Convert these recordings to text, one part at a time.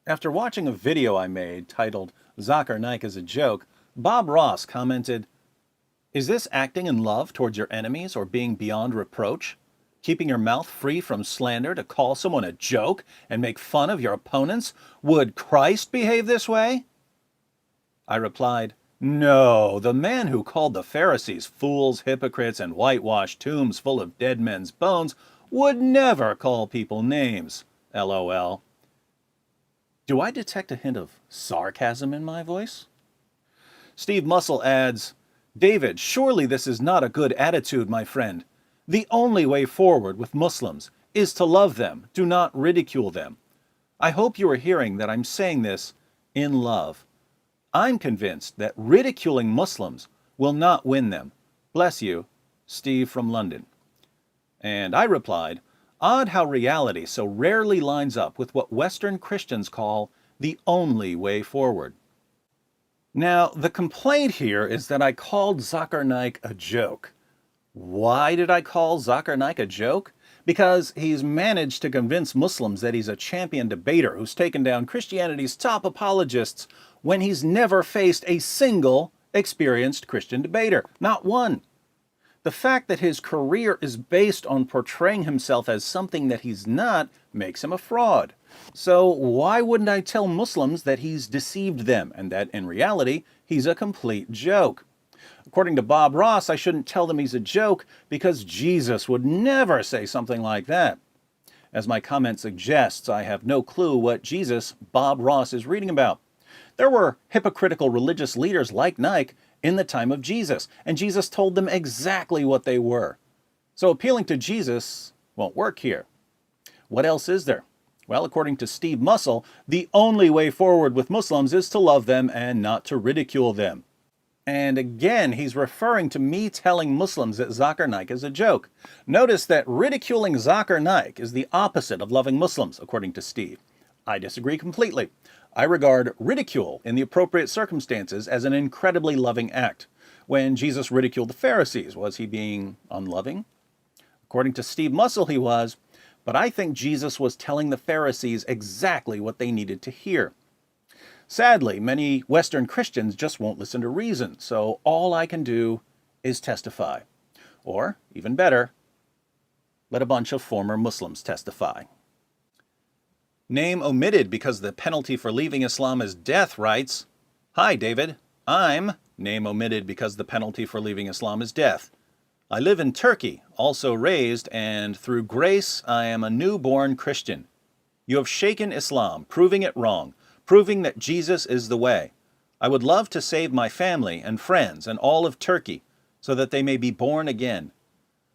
After watching a video I made titled Zakir Naik is a Joke, Bob Ross commented, "Is this acting in love towards your enemies or being beyond reproach? Keeping your mouth free from slander to call someone a joke and make fun of your opponents? Would Christ behave this way?" I replied, "No, the man who called the Pharisees fools, hypocrites, and whitewashed tombs full of dead men's bones would never call people names. LOL. Do I detect a hint of sarcasm in my voice? Steve Muscle adds, "David, surely this is not a good attitude, my friend. The only way forward with Muslims is to love them, do not ridicule them. I hope you are hearing that I'm saying this in love. I'm convinced that ridiculing Muslims will not win them. Bless you, Steve from London." And I replied, "Odd how reality so rarely lines up with what Western Christians call the only way forward." Now, the complaint here is that I called Zakir Naik a joke. Why did I call Zakir Naik a joke? Because he's managed to convince Muslims that he's a champion debater who's taken down Christianity's top apologists when he's never faced a single experienced Christian debater. Not one. The fact that his career is based on portraying himself as something that he's not makes him a fraud. So why wouldn't I tell Muslims that he's deceived them and that in reality he's a complete joke? According to Bob Ross, I shouldn't tell them he's a joke because Jesus would never say something like that. As my comment suggests, I have no clue what Jesus Bob Ross is reading about. There were hypocritical religious leaders like Naik in the time of Jesus, and Jesus told them exactly what they were. So appealing to Jesus won't work here. What else is there? Well, according to Steve Muscle, the only way forward with Muslims is to love them and not to ridicule them. And again, he's referring to me telling Muslims that Zakir Naik is a joke. Notice that ridiculing Zakir Naik is the opposite of loving Muslims, according to Steve. I disagree completely. I regard ridicule in the appropriate circumstances as an incredibly loving act. When Jesus ridiculed the Pharisees, was he being unloving? According to Steve Muscle, he was, but I think Jesus was telling the Pharisees exactly what they needed to hear. Sadly, many Western Christians just won't listen to reason, so all I can do is testify. Or, even better, let a bunch of former Muslims testify. Name omitted because the penalty for leaving Islam is death writes, "Hi, David. I'm name omitted because the penalty for leaving Islam is death. I live in Turkey, also raised, and through grace I am a newborn Christian. You have shaken Islam, proving it wrong, proving that Jesus is the way. I would love to save my family and friends and all of Turkey so that they may be born again.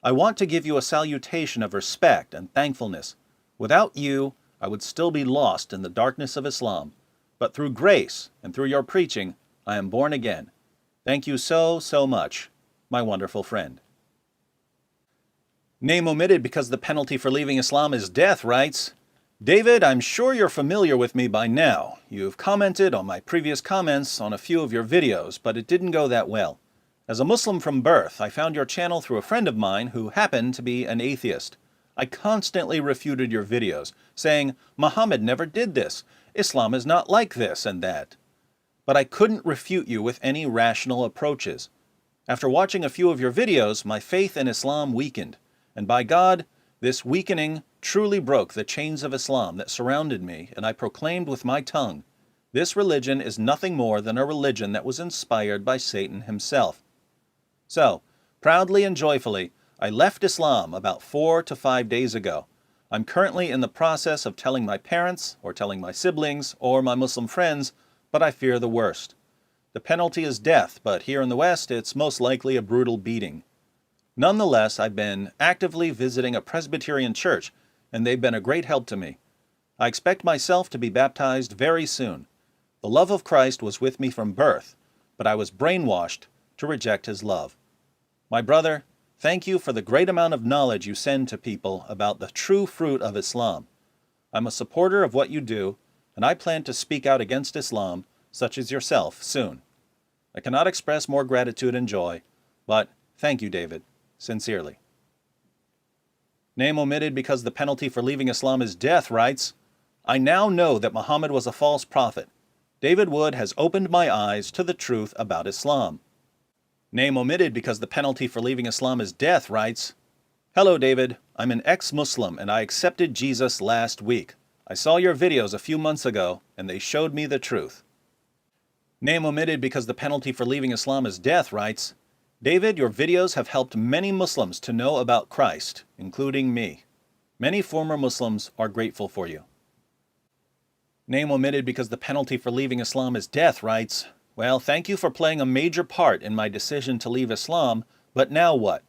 I want to give you a salutation of respect and thankfulness. Without you, I would still be lost in the darkness of Islam. But through grace and through your preaching, I am born again. Thank you so much, my wonderful friend." Name omitted because the penalty for leaving Islam is death writes, "David, I'm sure you're familiar with me by now. You've commented on my previous comments on a few of your videos, but it didn't go that well. As a Muslim from birth, I found your channel through a friend of mine who happened to be an atheist. I constantly refuted your videos, saying, Muhammad never did this, Islam is not like this and that. But I couldn't refute you with any rational approaches. After watching a few of your videos, my faith in Islam weakened, and by God, this weakening truly broke the chains of Islam that surrounded me, and I proclaimed with my tongue, this religion is nothing more than a religion that was inspired by Satan himself. So, proudly and joyfully, I left Islam about 4 to 5 days ago. I'm currently in the process of telling my parents, or telling my siblings, or my Muslim friends, but I fear the worst. The penalty is death, but here in the West, it's most likely a brutal beating. Nonetheless, I've been actively visiting a Presbyterian church, and they've been a great help to me. I expect myself to be baptized very soon. The love of Christ was with me from birth, but I was brainwashed to reject his love. My brother, thank you for the great amount of knowledge you send to people about the true fruit of Islam. I'm a supporter of what you do, and I plan to speak out against Islam, such as yourself, soon. I cannot express more gratitude and joy, but thank you, David, sincerely." Name omitted because the penalty for leaving Islam is death writes, I now know that Muhammad was a false prophet. David Wood has opened my eyes to the truth about Islam. Name omitted because the penalty for leaving Islam is death writes, Hello David, I'm an ex-Muslim and I accepted Jesus last week. I saw your videos a few months ago and they showed me the truth. Name omitted because the penalty for leaving Islam is death writes, David, your videos have helped many Muslims to know about Christ, including me. Many former Muslims are grateful for you. Name omitted because the penalty for leaving Islam is death writes, Well, thank you for playing a major part in my decision to leave Islam, but now what?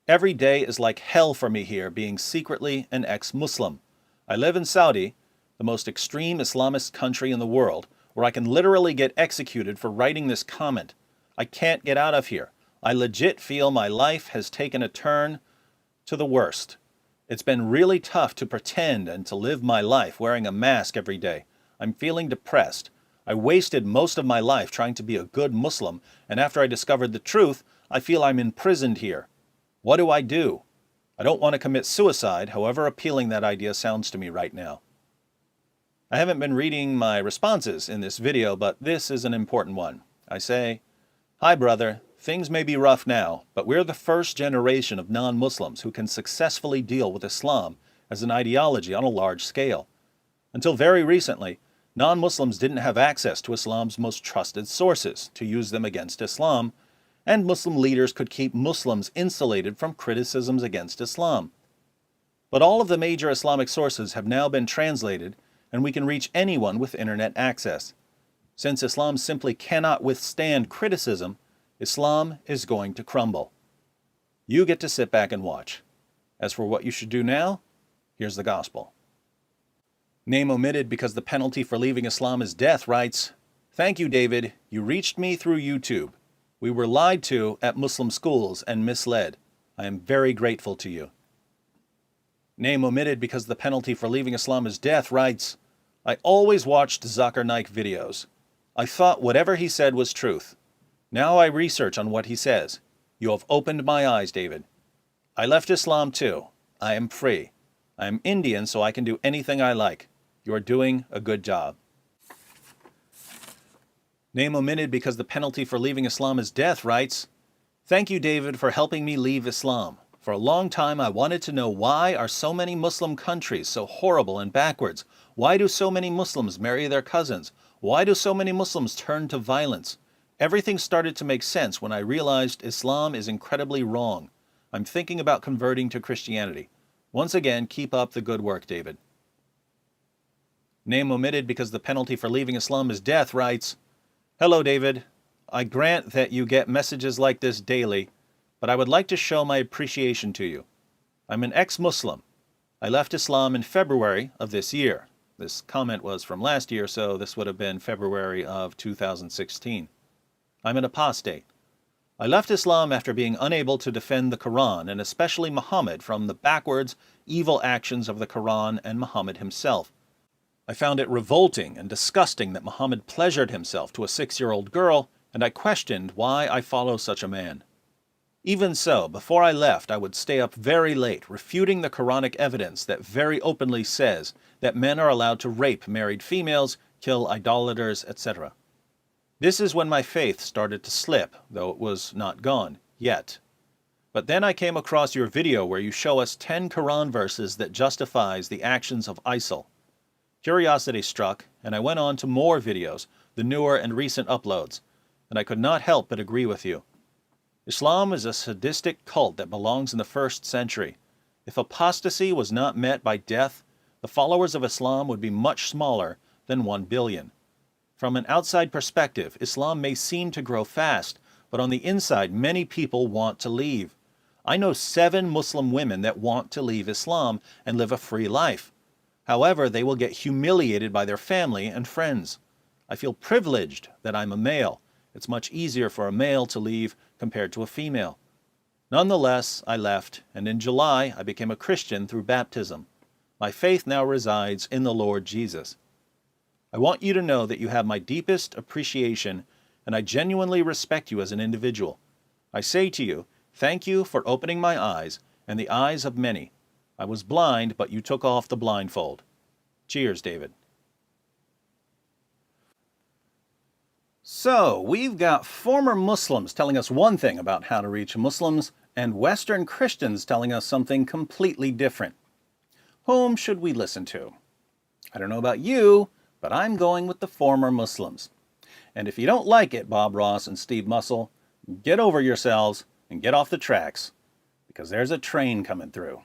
Every day is like hell for me here, being secretly an ex-Muslim. I live in Saudi, the most extreme Islamist country in the world, where I can literally get executed for writing this comment. I can't get out of here. I legit feel my life has taken a turn to the worst. It's been really tough to pretend and to live my life wearing a mask every day. I'm feeling depressed. I wasted most of my life trying to be a good Muslim, and after I discovered the truth, I feel I'm imprisoned here. What do I do? I don't want to commit suicide, however appealing that idea sounds to me right now. I haven't been reading my responses in this video, but this is an important one. I say, Hi brother, things may be rough now, but we're the first generation of non-Muslims who can successfully deal with Islam as an ideology on a large scale. Until very recently, non-Muslims didn't have access to Islam's most trusted sources to use them against Islam, and Muslim leaders could keep Muslims insulated from criticisms against Islam. But all of the major Islamic sources have now been translated, and we can reach anyone with internet access. Since Islam simply cannot withstand criticism, Islam is going to crumble. You get to sit back and watch. As for what you should do now, here's the gospel. Name omitted because the penalty for leaving Islam is death writes, Thank you, David. You reached me through YouTube. We were lied to at Muslim schools and misled. I am very grateful to you. Name omitted because the penalty for leaving Islam is death writes, I always watched Zakir Naik videos. I thought whatever he said was truth. Now I research on what he says. You have opened my eyes, David. I left Islam too. I am free. I am Indian, so I can do anything I like. You are doing a good job. Name omitted because the penalty for leaving Islam is death writes, Thank you, David, for helping me leave Islam. For a long time I wanted to know why are so many Muslim countries so horrible and backwards? Why do so many Muslims marry their cousins? Why do so many Muslims turn to violence? Everything started to make sense when I realized Islam is incredibly wrong. I'm thinking about converting to Christianity. Once again, keep up the good work, David. Name omitted because the penalty for leaving Islam is death writes, Hello, David. I grant that you get messages like this daily, but I would like to show my appreciation to you. I'm an ex-Muslim. I left Islam in February of this year. This comment was from last year, so this would have been February of 2016. I'm an apostate. I left Islam after being unable to defend the Quran, and especially Muhammad, from the backwards, evil actions of the Quran and Muhammad himself. I found it revolting and disgusting that Muhammad pleasured himself to a 6-year-old girl, and I questioned why I follow such a man. Even so, before I left, I would stay up very late, refuting the Quranic evidence that very openly says that men are allowed to rape married females, kill idolaters, etc. This is when my faith started to slip, though it was not gone yet. But then I came across your video where you show us 10 Quran verses that justifies the actions of ISIL. Curiosity struck, and I went on to more videos, the newer and recent uploads, and I could not help but agree with you. Islam is a sadistic cult that belongs in the 1st century. If apostasy was not met by death, the followers of Islam would be much smaller than 1 billion. From an outside perspective, Islam may seem to grow fast, but on the inside, many people want to leave. I know 7 Muslim women that want to leave Islam and live a free life. However, they will get humiliated by their family and friends. I feel privileged that I'm a male. It's much easier for a male to leave compared to a female. Nonetheless, I left, and in July I became a Christian through baptism. My faith now resides in the Lord Jesus. I want you to know that you have my deepest appreciation, and I genuinely respect you as an individual. I say to you, thank you for opening my eyes and the eyes of many. I was blind, but you took off the blindfold. Cheers, David. So, we've got former Muslims telling us one thing about how to reach Muslims, and Western Christians telling us something completely different. Whom should we listen to? I don't know about you, but I'm going with the former Muslims. And if you don't like it, Bob Ross and Steve Mussel, get over yourselves and get off the tracks, because there's a train coming through.